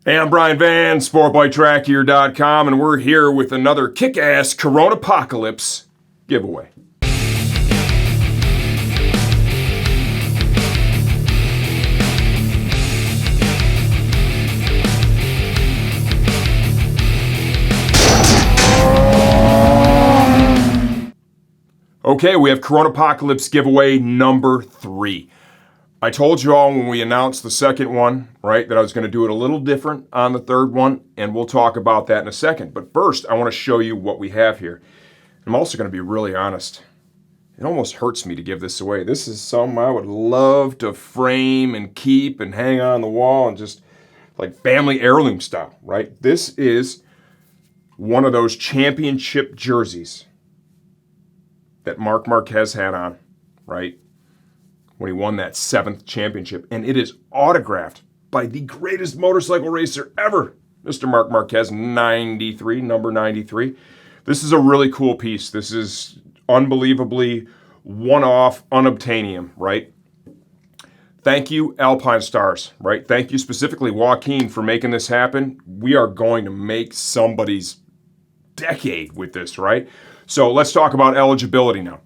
Hey, I'm Brian Van, SportbikeTrackGear.com, and we're here with another kick-ass Coronapocolypse giveaway. Okay, we have Coronapocolypse giveaway number 3. I told you all when we announced the second one, right, that I was going to do it a little different on the third one, and we'll talk about that in a second. But first, I want to show you what we have here. I'm also going to be really honest. It almost hurts me to give this away. This is something I would love to frame and keep and hang on the wall and just like family heirloom style, right? This is one of those championship jerseys that Marq Marquez had on, right? When he won that 7th championship. And it is autographed by the greatest motorcycle racer ever, Mr. Marq Marquez, 93, number 93. This is a really cool piece. This is unbelievably one-off, unobtainium, right? Thank you, Alpine Stars, right? Thank you specifically, Joaquin, for making this happen. We are going to make somebody's decade with this, right? So let's talk about eligibility now.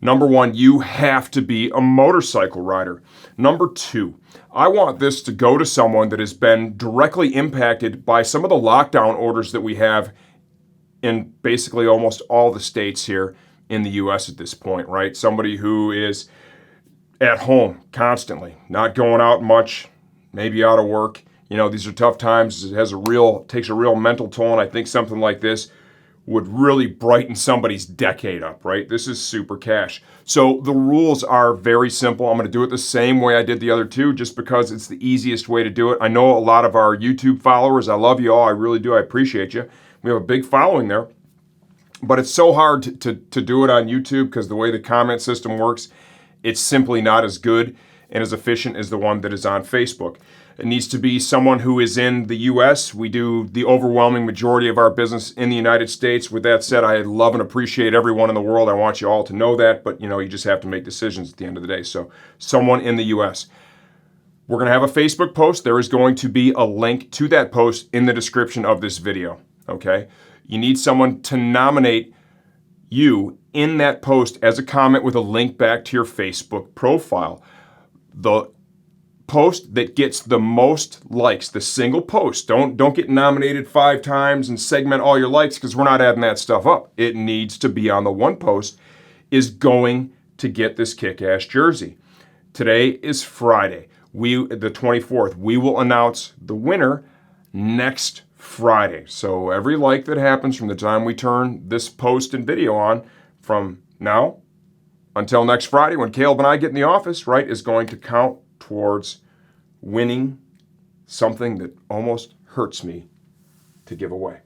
Number 1, you have to be a motorcycle rider. Number 2, I want this to go to someone that has been directly impacted by some of the lockdown orders that we have in basically almost all the states here in the U.S. at this point, right? Somebody who is at home constantly, not going out much, maybe out of work. You know, these are tough times. It takes a real mental toll, and I think something like this would really brighten somebody's decade up, right? This is super cash. So the rules are very simple. I'm going to do it the same way I did the other two, just because it's the easiest way to do it. I know a lot of our YouTube followers. I love you all. I really do. I appreciate you. We have a big following there. But it's so hard to do it on YouTube because the way the comment system works, it's simply not as good and as efficient as the one that is on Facebook. It needs to be someone who is in the U.S. We do the overwhelming majority of our business in the United States. With that said, I love and appreciate everyone in the world. I want you all to know that, but you just have to make decisions at the end of the day. So someone in the U.S. We're going to have a Facebook post. There is going to be a link to that post in the description of this video, okay? You need someone to nominate you in that post as a comment with a link back to your Facebook profile. The post that gets the most likes, the single post, don't get nominated 5 times and segment all your likes because we're not adding that stuff up. It needs to be on the one post, is going to get this kick-ass jersey. Today is Friday, the 24th. We will announce the winner next Friday. So every like that happens from the time we turn this post and video on from now until next Friday when Caleb and I get in the office, right, is going to count towards winning something that almost hurts me to give away.